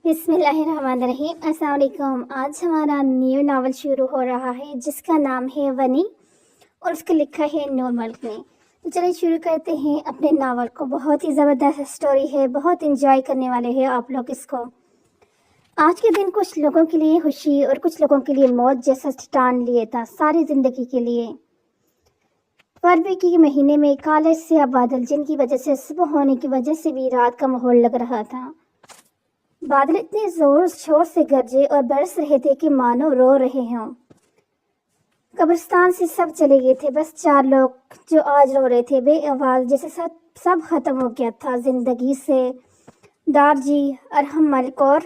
بسم اللہ الرحمن الرحیم۔ السلام علیکم۔ آج ہمارا نیو ناول شروع ہو رہا ہے جس کا نام ہے ونی اور اس کو لکھا ہے نور ملک نے۔ تو چلیں شروع کرتے ہیں اپنے ناول کو۔ بہت ہی زبردست سٹوری ہے، بہت انجوائے کرنے والے ہیں آپ لوگ اس کو۔ آج کے دن کچھ لوگوں کے لیے خوشی اور کچھ لوگوں کے لیے موت جیسا ٹان لیے تھا ساری زندگی کے لیے۔ فروری کے مہینے میں کالے سیاہ بادل جن کی وجہ سے صبح ہونے کی وجہ سے بھی رات کا ماحول لگ رہا تھا۔ بادل اتنے زور شور سے گرجے اور برس رہے تھے کہ مانو رو رہے ہوں۔ قبرستان سے سب چلے گئے تھے، بس 4 لوگ جو آج رو رہے تھے بے آواز، جیسے سب ختم ہو گیا تھا زندگی سے۔ دار جی، ارحم، ملک اور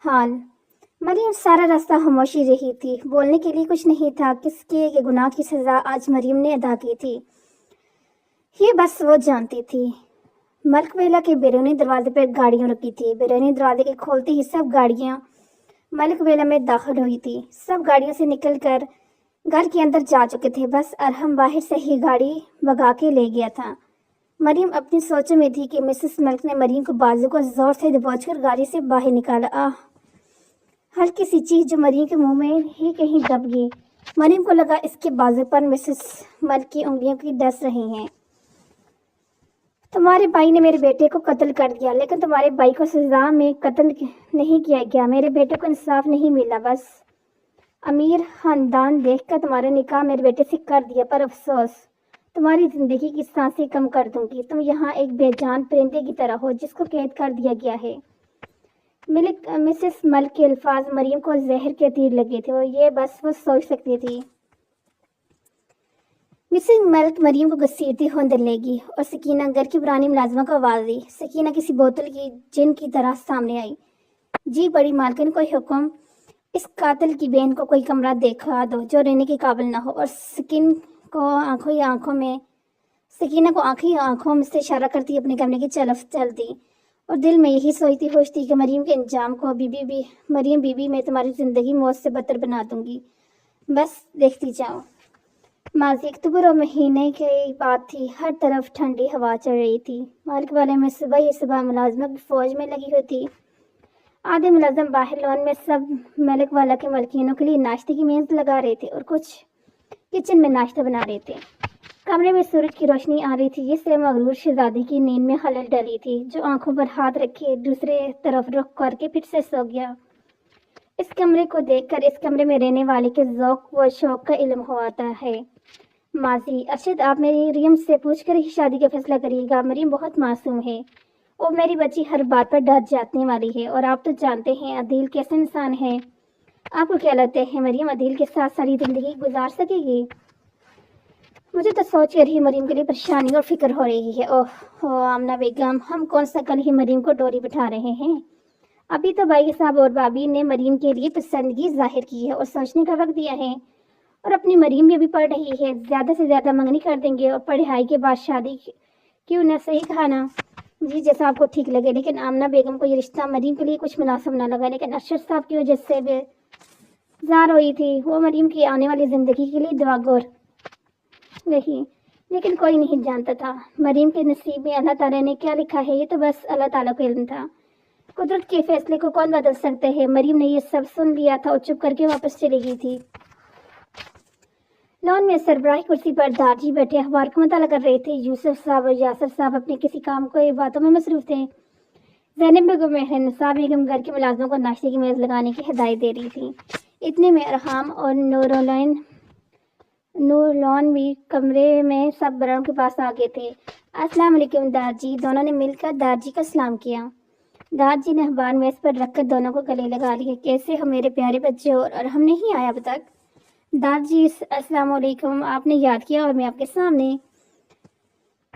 حال۔ مریم سارا راستہ خاموشی رہی تھی، بولنے کے لیے کچھ نہیں تھا۔ کس کے گناہ کی سزا آج مریم نے ادا کی تھی یہ بس وہ جانتی تھی۔ ملک ویلا کے بیرونی دروازے پر گاڑیاں رکی تھی۔ بیرونی دروازے کے کھولتے ہی سب گاڑیاں ملک ویلا میں داخل ہوئی تھی۔ سب گاڑیوں سے نکل کر گھر کے اندر جا چکے تھے، بس ارحم باہر سے ہی گاڑی بگا کے لے گیا تھا۔ مریم اپنی سوچوں میں تھی کہ مسز ملک نے مریم کو بازو کو زور سے دبوچ کر گاڑی سے باہر نکالا۔ ہلکی سی چیز جو مریم کے منہ میں ہی کہیں دب گئی۔ مریم کو لگا اس کے بازو پر مسز ملک کی انگلیوں کی ڈس رہی ہیں۔ تمہارے بھائی نے میرے بیٹے کو قتل کر دیا، لیکن تمہارے بھائی کو سزا میں قتل نہیں کیا گیا۔ میرے بیٹے کو انصاف نہیں ملا، بس امیر خاندان دیکھ کر تمہارا نکاح میرے بیٹے سے کر دیا، پر افسوس تمہاری زندگی کی سانسیں کم کر دوں گی۔ تم یہاں ایک بے جان پرندے کی طرح ہو جس کو قید کر دیا گیا ہے۔ مسز ملک کے الفاظ مریم کو زہر کے تیر لگے تھے اور یہ بس وہ سوچ سکتی تھی۔ مسز ملک مریم کو گھسیٹتی ہوئے اندر لے گئی اور سکینہ گھر کی پرانی ملازمہ کو آواز دی۔ سکینہ کسی بوتل کی جن کی طرح سامنے آئی۔ جی بڑی مالکن، کوئی حکم؟ اس قاتل کی بہن کو کوئی کمرہ دکھا دو جو رہنے کے قابل نہ ہو۔ اور سکینہ کو آنکھوں سے اشارہ کرتی اپنے کمرے کی طرف چل دی اور دل میں یہی سوچتی کہ مریم کے انجام کو مریم بی بی میں تمہاری زندگی موت سے بدتر بنا دوں گی، بس دیکھتی جاؤ۔ ماضی اکتوبر اور مہینے کی بات تھی، ہر طرف ٹھنڈی ہوا چل رہی تھی۔ ملک والے میں صبح ملازموں کی فوج میں لگی ہوئی تھی۔ آدھے ملازم باہر لون میں سب ملک والا کے ملکینوں کے لیے ناشتے کی میز لگا رہے تھے اور کچھ کچن میں ناشتہ بنا رہے تھے۔ کمرے میں سورج کی روشنی آ رہی تھی جس سے مغرور شہزادی کی نیند میں خلل ڈلی تھی، جو آنکھوں پر ہاتھ رکھے دوسرے طرف رخ کر کے پھر سے سو گیا۔ اس کمرے کو دیکھ کر اس کمرے میں رہنے والے کے ذوق و شوق کا علم ہوتا ہے۔ ماضی، ارشد آپ مریم سے پوچھ کر ہی شادی کا فیصلہ کریے گا۔ مریم بہت معصوم ہے، وہ میری بچی ہر بات پر ڈر جانے والی ہے، اور آپ تو جانتے ہیں عدیل کیسا انسان ہے۔ آپ کو کیا لگتا ہے مریم عدیل کے ساتھ ساری زندگی گزار سکے گی؟ مجھے تو سوچ کر ہی مریم کے لیے پریشانی اور فکر ہو رہی ہے۔ اوہ آمنہ بیگم، ہم کون سا کل ہی مریم کو ڈوری بٹھا رہے ہیں؟ ابھی تو بھائی صاحب اور بھابھی نے مریم کے لیے پسندگی ظاہر کی ہے اور سوچنے کا وقت دیا ہے، اور اپنی مریم بھی پڑھ رہی ہے۔ زیادہ سے زیادہ منگنی کر دیں گے اور پڑھائی کے بعد شادی۔ کیوں نہ؟ صحیح کہا نا؟ جی جیسا آپ کو ٹھیک لگے، لیکن آمنہ بیگم کو یہ رشتہ مریم کے لیے کچھ مناسب نہ لگا، لیکن ارشد صاحب کی وجہ سے بیزار ہوئی تھی۔ وہ مریم کی آنے والی زندگی کے لیے دعا گور رہی، لیکن کوئی نہیں جانتا تھا مریم کے نصیب میں اللہ تعالیٰ نے کیا لکھا ہے، یہ تو بس اللہ تعالیٰ کو علم تھا۔ قدرت کے فیصلے کو کون بدل سکتے ہیں؟ مریم نے یہ سب سن لیا تھا اور چپ کر کے واپس چلی گئی تھی۔ لون میں سربراہی کرسی پر دارجی بیٹھے اخبار کا مطالعہ کر رہے تھے۔ یوسف صاحب اور یاسر صاحب اپنے کسی کام کو باتوں میں مصروف تھے۔ زینب بیگم مہرنسا بیگم گھر کے ملازموں کو ناشتے کی میز لگانے کی ہدایت دے رہی تھی۔ اتنے میں ارحام اور نورلون بھی کمرے میں سب بڑوں کے پاس آ گئے تھے۔ السلام علیکم دارجی، دونوں نے مل کر دارجی کا سلام کیا۔ دارجی نے اخبار میز پر رکھ کر دونوں کو گلے لگا لیے۔ کیسے ہو میرے پیارے بچے؟ اور ارحم نہیں آیا اب تک؟ دارجی السلام علیکم، آپ نے یاد کیا اور میں آپ کے سامنے۔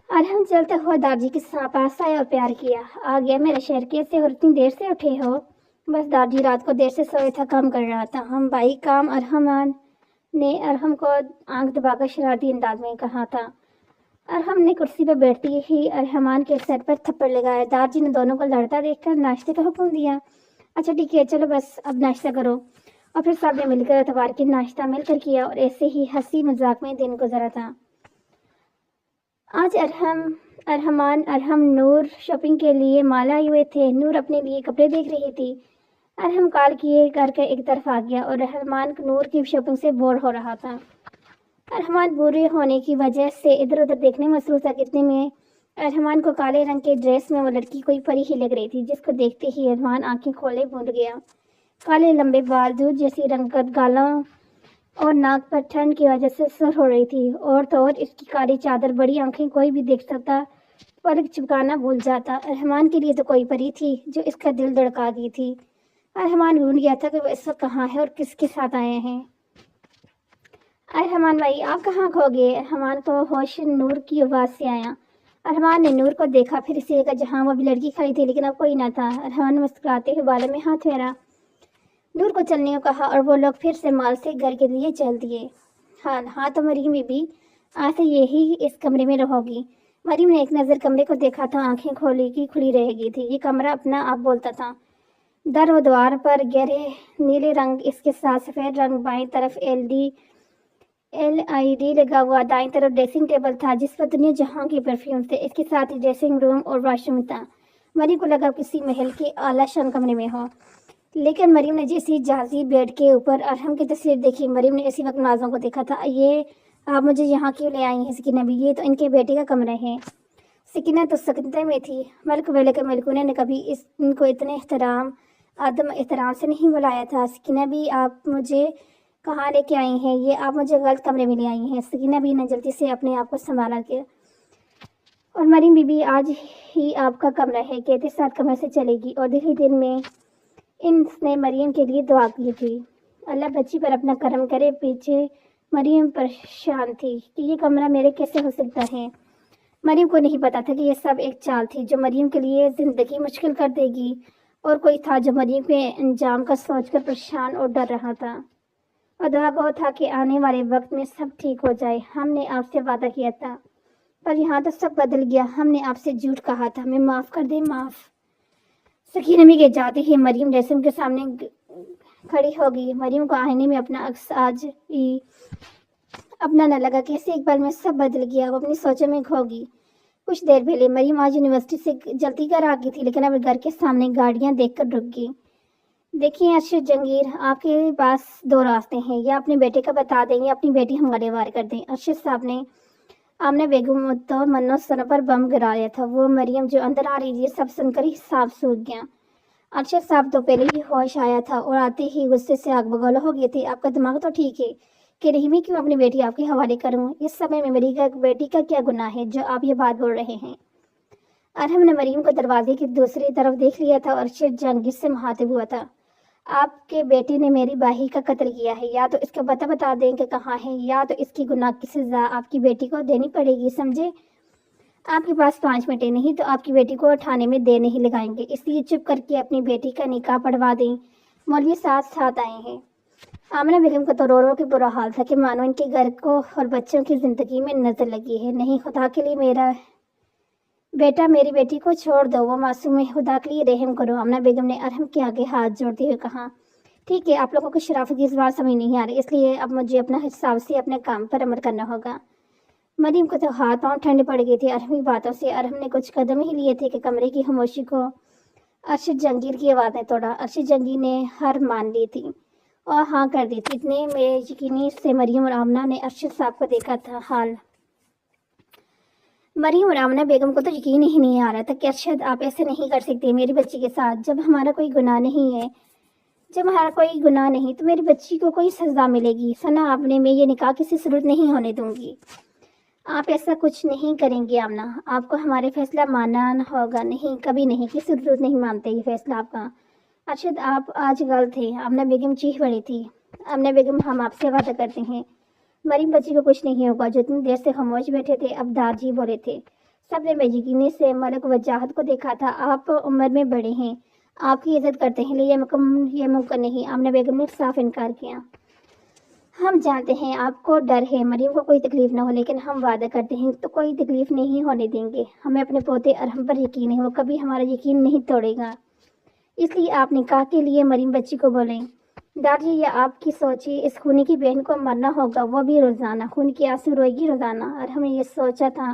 ارحم چلتا ہوا دارجی کے پاس آیا اور پیار کیا۔ آ گیا میرا شہر، کیسے ہو؟ اتنی دیر سے اٹھے ہو؟ بس دارجی رات کو دیر سے سویا تھا، کام کر رہا تھا۔ ہم بھائی کام؟ ارحمان نے ارحم کو آنکھ دبا کر شرارتی انداز میں کہا تھا۔ ارحم نے کرسی پر بیٹھتی ہی ارحمان کے سر پر تھپڑ لگایا۔ دارجی نے دونوں کو لڑتا دیکھ کر ناشتے کا حکم دیا۔ اچھا ٹھیک ہے، چلو بس اب ناشتہ کرو۔ اور پھر سب نے مل کر اتوار کے ناشتہ مل کر کیا اور ایسے ہی ہنسی مذاق میں دن گزرا تھا۔ آج ارحم ارحمان، ارحم، نور شاپنگ کے لیے مال آئے ہوئے تھے۔ نور اپنے لیے کپڑے دیکھ رہی تھی۔ ارحم کال کیے کر کے ایک طرف آ گیا اور ارحمان نور کی شاپنگ سے بور ہو رہا تھا۔ ارحمان بورے ہونے کی وجہ سے ادھر ادھر دیکھنے میں مصروف تھا۔ کتنے میں ارحمان کو کالے رنگ کے ڈریس میں وہ لڑکی کوئی پری ہی لگ رہی تھی، جس کو دیکھتے ہی ارحمان آنکھیں کھولے بوند گیا۔ کالے لمبے بال، دودھ جیسی رنگت گالوں اور ناک پر ٹھنڈ کی وجہ سے سر ہو رہی تھی، اور تو اور اس کی کالی چادر، بڑی آنکھیں، کوئی بھی دیکھ سکتا پلک چپکانا بھول جاتا۔ ارحمان کے لیے تو کوئی پری تھی جو اس کا دل دھڑکا گئی تھی۔ ارحمان بھول گیا تھا کہ وہ اس وقت کہاں ہے اور کس کے ساتھ آئے ہیں۔ ارحمان بھائی، آپ کہاں کھو گئے؟ ارحمان کو ہوش نور کی آواز سے آیا۔ ارحمان نے نور کو دیکھا، پھر اسی جگہ جہاں وہ بھی لڑکی کھڑی تھی، لیکن اب کوئی نہ تھا۔ ارحمان نے مسکراتے ہوئے بالوں میں ہاتھ پھیرا، نور کو چلنے کو کہا، اور وہ لوگ پھر سے مال سے گھر کے لیے چل دیے۔ ہاں تو مریم بی بی آج سے یہی اس کمرے میں رہو گی۔ مریم نے ایک نظر کمرے کو دیکھا تھا، آنکھیں کھولی کی کھلی رہ گئی تھی۔ یہ کمرہ اپنا آپ بولتا تھا۔ در و دوار پر گہرے نیلے رنگ، اس کے ساتھ سفید رنگ، بائیں طرف LED لگا ہوا، دائیں طرف ڈریسنگ ٹیبل تھا جس پر دنیا جہاں کے پرفیوم تھے۔ اس کے ساتھ ہی ڈریسنگ روم اور واش روم تھا۔ مریم کو لگا کسی محل کے اعلیٰ شان کمرے میں ہو، لیکن مریم نے جیسی جہازی بیڈ کے اوپر ارحم کی تصویر دیکھی، مریم نے اسی وقت نازوں کو دیکھا تھا۔ یہ آپ مجھے یہاں کیوں لے آئی ہیں سکینہ بھی؟ یہ تو ان کے بیٹے کا کمرہ ہے۔ سکینہ تو سکتے میں تھی۔ ملک ویلے کے ملکونے نے کبھی ان کو اتنے عدم احترام سے نہیں بلایا تھا۔ سکینہ بھی آپ مجھے کہاں لے کے آئی ہیں؟ یہ آپ مجھے غلط کمرے میں لے آئی ہیں۔ سکینہ بھی نے جلدی سے اپنے آپ کو سنبھالا کہ اور مریم بی بی آج ہی آپ کا کمرہ ہے، کہتے ساتھ کمرے سے چلے گی، اور دل ہی دل میں ان نے مریم کے لیے دعا کی تھی، اللہ بچی پر اپنا کرم کرے۔ پیچھے مریم پریشان تھی کہ یہ کمرہ میرے کیسے ہو سکتا ہے۔ مریم کو نہیں پتا تھا کہ یہ سب ایک چال تھی جو مریم کے لیے زندگی مشکل کر دے گی، اور کوئی تھا جو مریم کے انجام کا سوچ کر پریشان اور ڈر رہا تھا، اور دعا گو تھا کہ آنے والے وقت میں سب ٹھیک ہو جائے۔ ہم نے آپ سے وعدہ کیا تھا، پر یہاں تو سب بدل گیا۔ ہم نے آپ سے جھوٹ کہا تھا، ہمیں معاف کر دیں، معاف۔ سکینہ بھی کے جاتے ہی مریم ڈریسنگ کے سامنے کھڑی ہو گئی۔ مریم کو آئینے میں اپنا عکس آج ہی اپنا نہ لگا، کیسے ایک پل میں سب بدل گیا۔ وہ اپنی سوچوں میں کھو گئی۔ کچھ دیر پہلے مریم آج یونیورسٹی سے جلدی گھر آ گئی تھی، لیکن اب گھر کے سامنے گاڑیاں دیکھ کر رک گئی۔ دیکھیں ارشد جنگیر، آپ کے پاس دو راستے ہیں، یا اپنے بیٹے کا بتا دیں یا اپنی بیٹی ہمارے وار کر دیں۔ ارشد صاحب نے آمنہ بیگم تو منو سنوں پر بم گرایا تھا۔ وہ مریم جو اندر آ رہی تھی، یہ سب سن کر ہی صاف سوکھ گیا۔ ارشد صاحب تو پہلے ہی ہوش آیا تھا اور آتے ہی غصے سے آگ بگولا ہو گئے تھے۔ آپ کا دماغ تو ٹھیک ہے کہ نہیں، میں کیوں اپنی بیٹی آپ کے حوالے کروں؟ اس سمے میں میری بیٹی کا کیا گناہ ہے جو آپ یہ بات بول رہے ہیں؟ ارحم نے مریم کو دروازے کی دوسری طرف دیکھ لیا تھا اور ارشد جنگیر سے مخاطب ہوا تھا، آپ کے بیٹے نے میری بھائی کا قتل کیا ہے، یا تو اس کا پتہ بتا دیں کہ کہاں ہے، یا تو اس کی گناہ کی سزا آپ کی بیٹی کو دینی پڑے گی، سمجھے؟ آپ کے پاس 5 منٹ نہیں تو آپ کی بیٹی کو اٹھانے میں دیر نہیں لگائیں گے، اس لیے چپ کر کے اپنی بیٹی کا نکاح پڑھوا دیں۔ مولوی ساتھ آئے ہیں۔ آمنہ بیگم کا تو رو رو کے برا حال تھا کہ مانو ان کے گھر کو اور بچوں کی زندگی میں نظر لگی ہے۔ نہیں، خدا کے لیے میرا بیٹا میری بیٹی کو چھوڑ دو، وہ معصوم ہے، خدا کے لیے رحم کرو۔ آمنہ بیگم نے ارحم کے آگے ہاتھ جوڑتے ہوئے کہا، ٹھیک ہے، آپ لوگوں کو شرافت کی اس بات سمجھ نہیں آ رہی، اس لیے اب مجھے اپنا حساب سے اپنے کام پر عمل کرنا ہوگا۔ مریم کو تو ہاتھ پاؤں ٹھنڈے پڑ گئے تھے ارحم کی باتوں سے۔ ارحم نے کچھ قدم ہی لیے تھے کہ کمرے کی خاموشی کو ارشد جنگیر کی آواز نے توڑا۔ ارشد جنگیر نے ہر مان لی تھی اور ہاں کر دی تھی۔ اتنے میں یقینی سے مریم اور آمنہ نے ارشد صاحب کو دیکھا تھا۔ حال مریم اور آمنہ بیگم کو تو یقین ہی نہیں آ رہا تھا کہ ارشد آپ ایسے نہیں کر سکتے میری بچی کے ساتھ، جب ہمارا کوئی گناہ نہیں ہے، جب ہمارا کوئی گناہ نہیں تو میری بچی کو کوئی سزا ملے گی۔ ثنا آپ نے میں یہ نکاح کسی صورت نہیں ہونے دوں گی۔ آپ ایسا کچھ نہیں کریں گے آمنہ، آپ کو ہمارے فیصلہ ماننا ہوگا۔ نہیں، کبھی نہیں، کسی صورت نہیں مانتے یہ فیصلہ آپ کا۔ ارشد آپ آج غلط ہیں۔ آمنہ بیگم چیخ پڑی تھی۔ آمنہ بیگم ہم آپ سے وعدہ کرتے ہیں مریم بچی کو کچھ نہیں ہوگا۔ جو اتنی دیر سے خاموش بیٹھے تھے اب داجی بولے تھے۔ سب نے بے یقینی سے ملک وجاہت کو دیکھا تھا۔ آپ عمر میں بڑے ہیں، آپ کی عزت کرتے ہیں، لیکن یہ ممکن نہیں۔ آمنہ بیگم نے صاف انکار کیا۔ ہم جانتے ہیں آپ کو ڈر ہے مریم کو کوئی تکلیف نہ ہو، لیکن ہم وعدہ کرتے ہیں تو کوئی تکلیف نہیں ہونے دیں گے۔ ہمیں اپنے پوتے ارحم پر یقین ہے، وہ کبھی ہمارا یقین نہیں توڑے گا، اس لیے آپ نکاح کے لیے مریم بچی کو بولیں۔ داجی یہ آپ کی سوچی، اس خونی کی بہن کو مرنا ہوگا، وہ بھی روزانہ خون کی آنسو روئے گی روزانہ۔ ارحم نے یہ سوچا تھا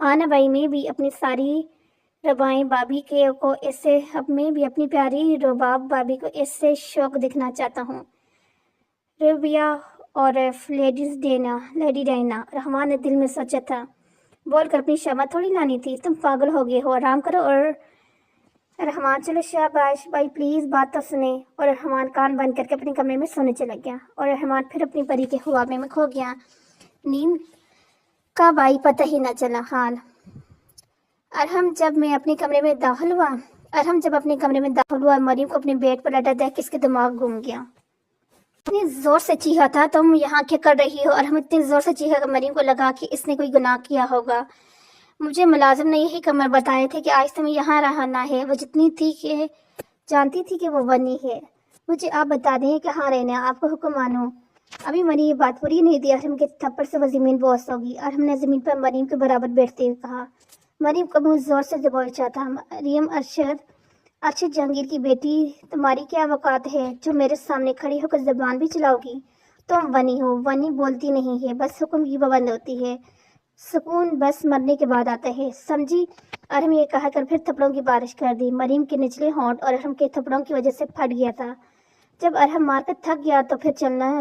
آنا بھائی میں بھی اپنی ساری ربائیں بابی کے کو ایسے اب میں بھی اپنی پیاری رباب بابی کو ایسے شوق دکھنا چاہتا ہوں. ربیہ اور لیڈی ڈائنا. رحمان نے دل میں سوچا تھا. بول کر اپنی شمع تھوڑی لانی تھی. تم پاگل ہو گئے ہو, آرام کرو. اور رحمان چلو شاباش بھائی پلیز بات تو سنیں. اور رحمان کان بند کر کے اپنے کمرے میں سونے چلا گیا. اور رحمان پھر اپنی پری کے خواب میں کھو گیا. نیند کا بھائی پتہ ہی نہ چلا. حال ارحم جب اپنے کمرے میں داخل ہوا مریم کو اپنے بیڈ پر لیٹا دیکھ اس کے دماغ گھوم گیا. اتنی زور سے چیخا تھا, تم یہاں کیا کر رہی ہو؟ ارحم اتنی زور سے چیخا کہ مریم کو لگا کہ اس نے کوئی گناہ کیا ہوگا. مجھے ملازم نے یہی کمر بتائے تھے کہ آج تمہیں یہاں رہنا ہے. وہ جانتی تھی کہ وہ بنی ہے. مجھے آپ بتا دیں کہاں رہنا, آپ کو حکم مانو. ابھی مریم یہ بات پوری نہیں دی. ارحم کے تھپڑ سے وہ زمین بوس ہوگی. ارحم نے زمین پر مریم کے برابر بیٹھتے ہوئے کہا. مریم کا منہ زور سے دبوچا تھا. مریم ارشد جہانگیر کی بیٹی, تمہاری کیا وقات ہے جو میرے سامنے کھڑی ہو کر زبان بھی چلاؤ گی؟ تم ونی ہو. ونی بولتی نہیں ہے, بس حکم کی پابند ہوتی ہے. سکون بس مرنے کے بعد آتا ہے, سمجھی؟ ارحم یہ کہا کر پھر تھپڑوں کی بارش کر دی. مریم کے نچلے ہونٹ اور ارحم کے تھپڑوں کی وجہ سے پھٹ گیا تھا. جب ارحم مار کر تھک گیا تو پھر چلنا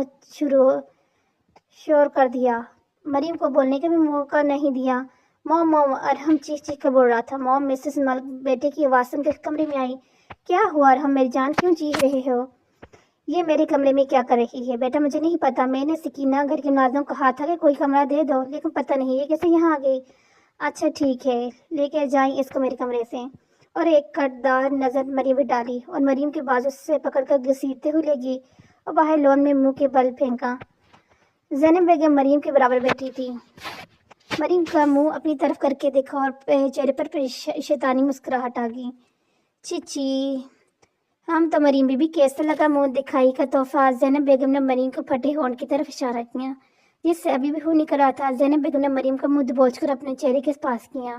شور کر دیا. مریم کو بولنے کا بھی موقع نہیں دیا. موم موم, ارحم چیخ چیخ کر بول رہا تھا. موم مسز ملک بیٹے کی آواز سن کر کمرے میں آئی. کیا ہوا ارحم میری جان, کیوں چیخ رہے ہو؟ یہ میرے کمرے میں کیا کر رہی ہے؟ بیٹا مجھے نہیں پتا. میں نے سکینہ گھر کے ملازم کو کہا تھا کہ کوئی کمرہ دے دو, لیکن پتہ نہیں یہ کیسے یہاں آ گئی. اچھا ٹھیک ہے, لے کے جائیں اس کو میرے کمرے سے. اور ایک کٹدار نظر مریم پہ ڈالی اور مریم کے بازو سے پکڑ کر گھسیٹتے ہوئے لے گئی اور باہر لون میں منہ کے بل پھینکا. زینب بیگم مریم کے برابر بیٹھی تھی. مریم کا منہ اپنی طرف کر کے دیکھا اور چہرے پر شیطانی مسکراہٹ آ گئی. چیچی ہم تو مریم بی بی کیسے لگا منہ دکھائی کا تحفہ. زینب بیگم نے مریم کو پھٹے ہونٹ کی طرف اشارہ کیا جس سے ابھی بھی خون نکل رہا تھا. زینب بیگم نے مریم کا منہ دبوچ کر اپنے چہرے کے پاس کیا.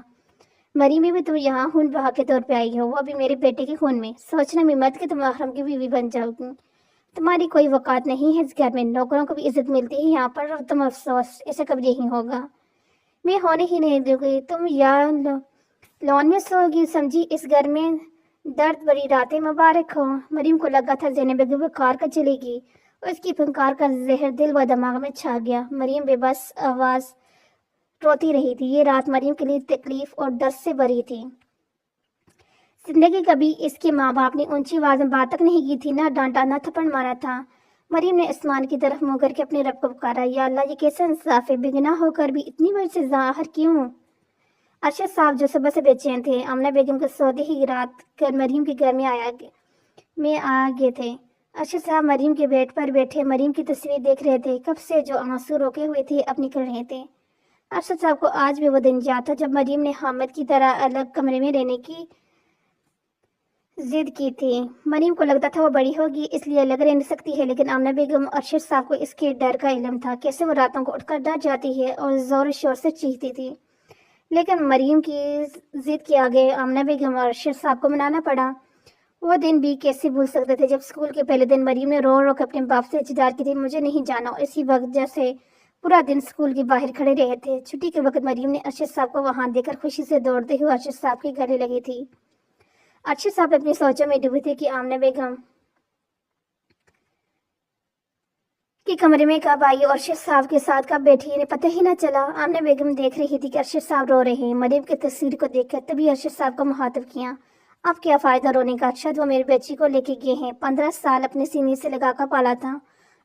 مریم بی بی تم یہاں خون بہا کے طور پہ آئی ہو, وہ ابھی میرے بیٹے کے خون میں. سوچنا بھی مت کہ تم ارحم کی بیوی بن جاؤ گی. تمہاری کوئی وقات نہیں ہے اس گھر میں. نوکروں کو بھی عزت ملتی ہے یہاں پر, اور تم افسوس ایسے کبھی نہیں ہوگا. میں ہونے ہی نہیں دوں گی. تم یا لون میں سو گی, سمجھی؟ اس گھر میں درد بری راتیں مبارک ہو. مریم کو لگا تھا زینب بیگم پھنکار کر چلے گی. اس کی پھنکار کا زہر دل و دماغ میں چھا گیا. مریم بے بس آواز روتی رہی تھی. یہ رات مریم کے لیے تکلیف اور درد سے بھری تھی. زندگی کبھی اس کے ماں باپ نے اونچی آواز میں بات تک نہیں کی تھی, نہ ڈانٹا نہ تھپڑ مارا تھا. مریم نے آسمان کی طرف منہ کر کے اپنے رب کو پکارا. یا اللہ یہ کیسا انصاف ہے, بے گناہ ہو کر بھی اتنی بڑی سزا آخر کیوں؟ ارشد صاحب جو صبح سے بے چین تھے, آمنہ بیگم کے سودے ہی رات کر مریم کے گھر میں آ گئے تھے. ارشد صاحب مریم کے بیڈ پر بیٹھے مریم کی تصویر دیکھ رہے تھے. کب سے جو آنسو روکے ہوئے تھے اب نکل رہے تھے. ارشد صاحب کو آج بھی وہ دن یاد تھا جب مریم نے حامد کی طرح الگ کمرے میں رہنے کی ضد کی تھی. مریم کو لگتا تھا وہ بڑی ہوگی اس لیے الگ رہ سکتی ہے, لیکن آمنہ بیگم ارشد صاحب کو اس کے ڈر کا علم تھا. کیسے وہ راتوں کو اٹھ کر ڈر جاتی ہے اور زور و شور سے چیختی تھی. لیکن مریم کی ضد کے آگے آمنہ بیگم اور ارشد صاحب کو منانا پڑا. وہ دن بھی کیسے بھول سکتے تھے جب اسکول کے پہلے دن مریم نے رو رو کر اپنے باپ سے اعتذار کی تھی, مجھے نہیں جانا, اور اسی وجہ سے پورا دن اسکول کے باہر کھڑے رہے تھے. چھٹی کے وقت مریم نے ارشد صاحب کو وہاں دیکھ کر خوشی سے دوڑتے ہوئے ارشد صاحب کے گلے لگی تھی. ارشد صاحب اپنی سوچوں میں ڈوبے تھے کہ آمنہ بیگم کے کمرے میں کب آئی اور ارشد صاحب کے ساتھ کب بیٹھی, انہیں پتہ ہی نہ چلا. آمنہ بیگم دیکھ رہی تھی کہ ارشد صاحب رو رہے ہیں. مریم کی تصویر کو دیکھ کر تبھی ارشد صاحب کو مخاطب کیا. اب کیا فائدہ رونے کا, ارشد وہ میری بچی کو لے کے گئے ہیں. 15 سال اپنے سینے سے لگا کر پالا تھا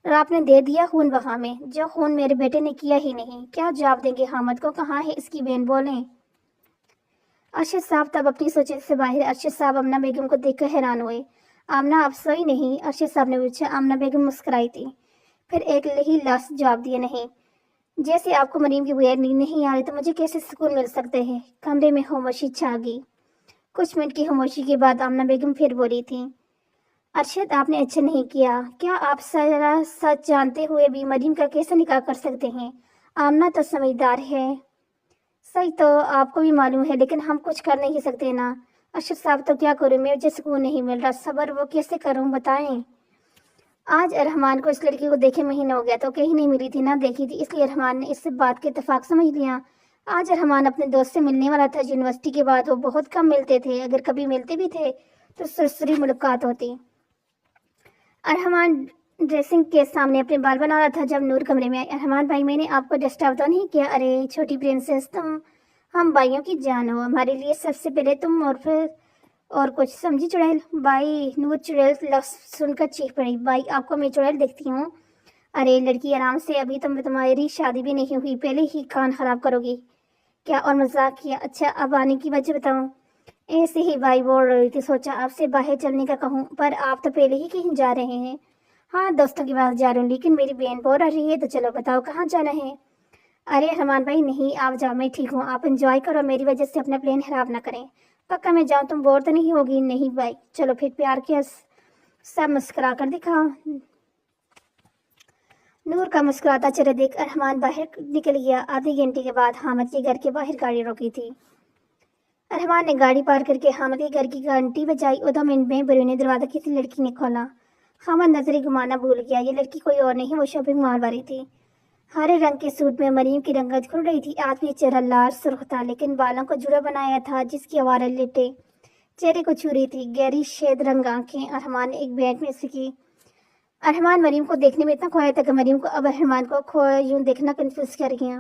اور آپ نے دے دیا خون بہا میں, جو خون میرے بیٹے نے کیا ہی نہیں. کیا جواب دیں گے حامد کو, کہاں ہے اس کی بہن, بولیں. ارشد صاحب تب اپنی سوچ سے باہر. ارشد صاحب آمنہ بیگم کو دیکھ کر حیران ہوئے. آمنہ آپ سوئی نہیں, ارشد صاحب نے پوچھا. آمنہ بیگم مسکرائی تھی, پھر ایک ہی لفظ جواب دیے, نہیں. جیسے آپ کو مریم کی بغیر نیند نہیں آ رہی تو مجھے کیسے سکون مل سکتے ہیں. کمرے میں خاموشی چھا گئی. کچھ منٹ کی خاموشی کے بعد آمنہ بیگم پھر بولی تھی. ارشد آپ نے اچھا نہیں کیا. کیا آپ سارا سچ جانتے ہوئے بھی مریم کا کیسا نکاح کر سکتے ہیں؟ آمنہ تو سمجھدار ہے. سچ تو آپ کو بھی معلوم ہے, لیکن ہم کچھ کر نہیں سکتے نا. ارشد صاحب تو کیا کروں, مجھے سکون نہیں مل رہا. صبر وہ کیسے کروں, بتائیں. آج رحمان کو اس لڑکی کو دیکھے مہینہ ہو گیا تو کہیں نہیں ملی تھی, نہ دیکھی تھی, اس لیے رحمان نے اس بات کے اتفاق سمجھ لیا. آج ارحمان اپنے دوست سے ملنے والا تھا۔ یونیورسٹی کے بعد وہ بہت کم ملتے تھے، اگر کبھی ملتے بھی تھے تو سرسری ملاقات ہوتی۔ ارحمان ڈریسنگ کے سامنے اپنے بال بنا رہا تھا جب نور کمرے میں آئی۔ ارحمان بھائی، میں نے آپ کو ڈسٹرب تو نہیں کیا؟ ارے چھوٹی پرنسس، تم ہم بھائیوں کی جان ہو، ہمارے لیے سب سے پہلے تم اور پھر اور کچھ، سمجھی چڑیل؟ بھائی، نور چڑیل لفظ سن کر چیخ پڑی۔ بھائی، آپ کو میں چڑیل دیکھتی ہوں؟ ارے لڑکی، آرام سے، ابھی تمہاری شادی بھی نہیں ہوئی، پہلے ہی کان خراب کرو گی کیا؟ اور مذاق کیا؟ اچھا، اب آنے کی وجہ بتاؤں؟ ایسے ہی بھائی بول رہی تھی، سوچا آپ سے باہر چلنے کا کہوں، پر آپ تو پہلے ہی کہیں جا رہے ہیں۔ ہاں، دوستوں کے پاس جا رہا ہوں، لیکن میری بہن بول رہی ہے، تو چلو بتاؤ کہاں جانا ہے؟ ارے ارحمان بھائی نہیں، آپ جاؤ، میں ٹھیک ہوں، آپ انجوائے کرو، میری وجہ سے اپنا پلان خراب نہ کریں۔ پکا میں جاؤں؟ تم بور تو نہیں ہوگی؟ نہیں بھائی، چلو پھر پیار کیا سب مسکرا کر دکھاؤ۔ نور کا مسکراتا چہرہ دیکھ ارحمان باہر نکل گیا۔ آدھے گھنٹے کے بعد حامد کے گھر کے باہر گاڑی روکی تھی۔ ارحمان نے گاڑی پار کر کے حامد کے گھر کی گھنٹی بجائی اور 2 منٹ میں بیرونی دروازہ کسی لڑکی نے کھولا۔ حامد نظریں گھمانا بھول گیا، یہ لڑکی کوئی اور نہیں، وہ شاپنگ مال والی تھی۔ ہرے رنگ کے سوٹ میں مریم کی رنگت کھل رہی تھی۔ آدمی چہرہ لال سرخ تھا، لیکن بالوں کو جڑا بنایا تھا جس کی آوارہ لٹیں چہرے کو چھو رہی تھی۔ گہری شید رنگ آنکھیں۔ ارحمان نے ایک بیگ میں سے کی۔ ارحمان مریم کو دیکھنے میں اتنا کھویا تھا کہ مریم کو اب ارحمان کو کھویا یوں دیکھنا کنفیوز کر گیا۔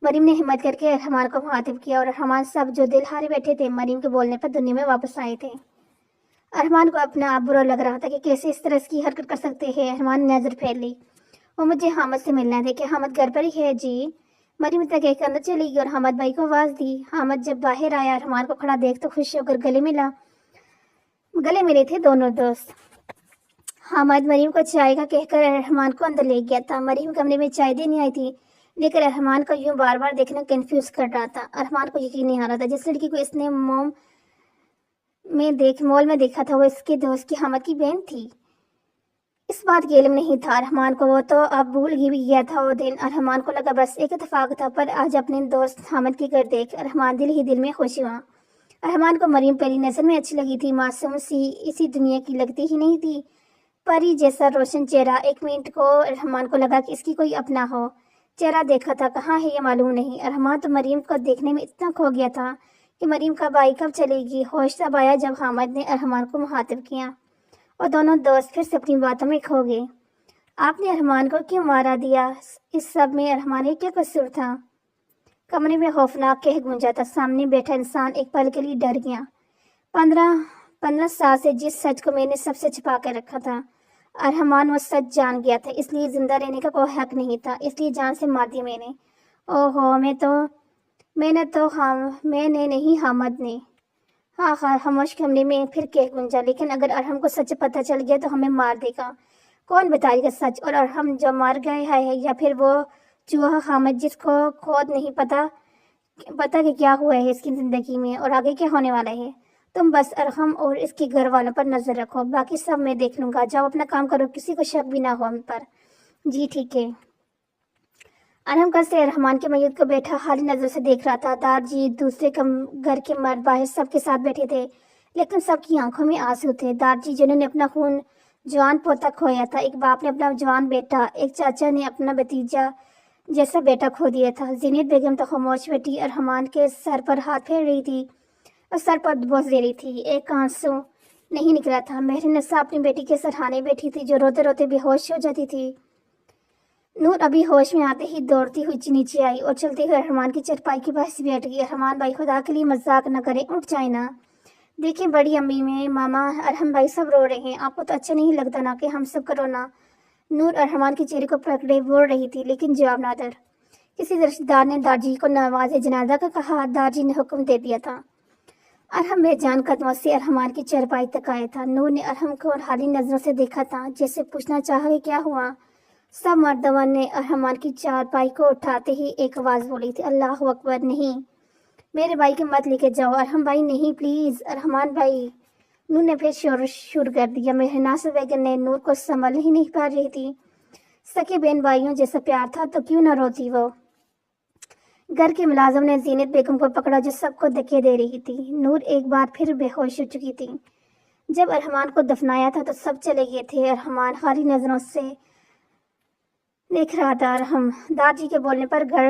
مریم نے ہمت کر کے ارحمان کو مخاطب کیا، اور ارحمان سب جو دل ہارے بیٹھے تھے مریم کے بولنے پر دنیا میں واپس آئے تھے۔ ارحمان کو اپنا آپ برا لگ رہا تھا کہ کیسے اس طرح کی حرکت کر سکتے ہیں۔ ارحمان نے نظر پھیر لی۔ وہ مجھے حامد سے ملنا ہے، کہ حامد گھر پر ہی ہے؟ جی۔ مریم اتنا کہہ کر اندر چلی گئی اور حامد بھائی کو آواز دی۔ حامد جب باہر آیا، ارحمان کو کھڑا دیکھ تو خوش ہو کر گلے ملے تھے دونوں دوست۔ حامد مریم کو چائے کا کہہ کر ارحمان کو اندر لے گیا تھا۔ مریم کمرے میں چائے دینے آئی تھی، لیکن ارحمان کو یوں بار بار دیکھنا کنفیوز کر رہا تھا۔ ارحمان کو یقین نہیں آ رہا تھا، جس لڑکی کو اس نے مال میں دیکھا تھا وہ اس کے دوست کی حامد کی بہن تھی۔ اس بات کا علم نہیں تھا ارحمان کو، وہ تو اب بھول ہی گیا تھا وہ دن۔ ارحمان کو لگا بس ایک اتفاق تھا، پر آج اپنے دوست حامد کی گھر دیکھ ارحمان دل ہی دل میں خوش ہوا۔ ارحمان کو مریم پہلی نظر میں اچھی لگی تھی، معصوم سی، اسی دنیا کی لگتی ہی نہیں تھی، پری جیسا روشن چہرہ۔ ایک منٹ کو ارحمان کو لگا کہ اس کی کوئی اپنا ہو۔ چہرہ دیکھا تھا، کہاں ہے یہ معلوم نہیں۔ ارحمان تو مریم کو دیکھنے میں اتنا کھو گیا تھا کہ مریم کب آئی کب چلے گی۔ ہوش تب آیا جب حامد نے ارحمان کو مخاطب کیا اور دونوں دوست پھر سے اپنی باتوں میں کھو گئے۔ آپ نے ارحمان کو کیوں مارا دیا؟ اس سب میں ارحمان کا کیا قصور تھا؟ کمرے میں خوفناک کہہ گونجا تھا۔ سامنے بیٹھا انسان ایک پل کے لیے ڈر گیا۔ 15 سال سے جس سچ کو میں نے سب سے چھپا کر رکھا تھا، ارحمان وہ سچ جان گیا تھا، اس لیے زندہ رہنے کا کوئی حق نہیں تھا، اس لیے جان سے مار دیا میں نے۔ اوہو، میں نے نہیں، حامد نے۔ ہاں، خاموش کمرے میں پھر کہہ گونجا، لیکن اگر ارحم کو سچ پتہ چل گیا تو ہمیں مار دے گا۔ کون بتائے گا سچ؟ اور ارحم جو مر گئے ہے، یا پھر وہ چوہا حامد جس کو خود نہیں پتا کہ کیا ہوا ہے اس کی زندگی میں اور آگے کیا ہونے والا ہے۔ تم بس ارحم اور اس کے گھر والوں پر نظر رکھو، باقی سب میں دیکھ لوں گا۔ جاؤ اپنا کام کرو، کسی کو شک بھی نہ ہو ہم پر۔ جی ٹھیک ہے۔ ارحم کا سے ارحمان کے میت کو بیٹھا حالی نظر سے دیکھ رہا تھا۔ دارجی، دوسرے گھر کے مرد باہر سب کے ساتھ بیٹھے تھے، لیکن سب کی آنکھوں میں آنسو تھے۔ دارجی جنہوں نے اپنا خون جوان پوتا کھویا تھا، ایک باپ نے اپنا جوان بیٹا، ایک چاچا نے اپنا بھتیجا جیسا بیٹا کھو دیا تھا۔ زینت بیگم تو خاموش بیٹھی ارحمان کے سر پر ہاتھ پھیر رہی تھی اور سر پر بوس دے رہی تھی، ایک آنسو نہیں نکلا تھا۔ مہرنسا اپنی بیٹی کے سرہانے بیٹھی تھی جو روتے روتے بے ہوش ہو جاتی تھی۔ نور ابھی ہوش میں آتے ہی دوڑتی ہوئی نیچے آئی اور چلتے ہوئے ارحمان کی چرپائی کے پاس بیٹھ گئی۔ ارحمان بھائی، خدا کے لیے مذاق نہ کریں، اٹھ جائیں نا۔ دیکھیں بڑی امی میں ماما، ارحم بھائی سب رو رہے ہیں، آپ کو تو اچھا نہیں لگتا نا کہ ہم سب کا رونا؟ نور ارحمان کے چہرے کو پکڑے بول رہی تھی، لیکن جواب نہ در۔ کسی رشتہ دار نے دارجی کو نماز جنازہ کا کہا، دارجی نے حکم دے دیا تھا۔ ارحم بے جان قدموں سے ارحمان کی چرپائی تک آیا تھا۔ نور نے ارحم کو حالی نظروں سے دیکھا تھا، جیسے پوچھنا چاہا کہ کیا ہوا۔ سب مردوں نے ارحمان کی چارپائی کو اٹھاتے ہی ایک آواز بولی تھی، اللہ اکبر! نہیں، میرے بھائی کے مت لے کے جاؤ۔ ارحم بھائی نہیں، پلیز ارحمان بھائی۔ نور نے پھر شور شروع کر دیا۔ مہرنسا بیگم نے نور کو سنبھال ہی نہیں پا رہی تھی۔ سکے بہن بھائیوں جیسا پیار تھا تو کیوں نہ روتی وہ۔ گھر کے ملازم نے زینت بیگم کو پکڑا جو سب کو دھکے دے رہی تھی۔ نور ایک بار پھر بے ہوش ہو چکی تھی۔ جب ارحمان کو دفنایا تھا تو سب چلے گئے تھے۔ ارحمان خالی نظروں سے دیکھ رہا تھا۔ ارحم دارجی کے بولنے پر گھر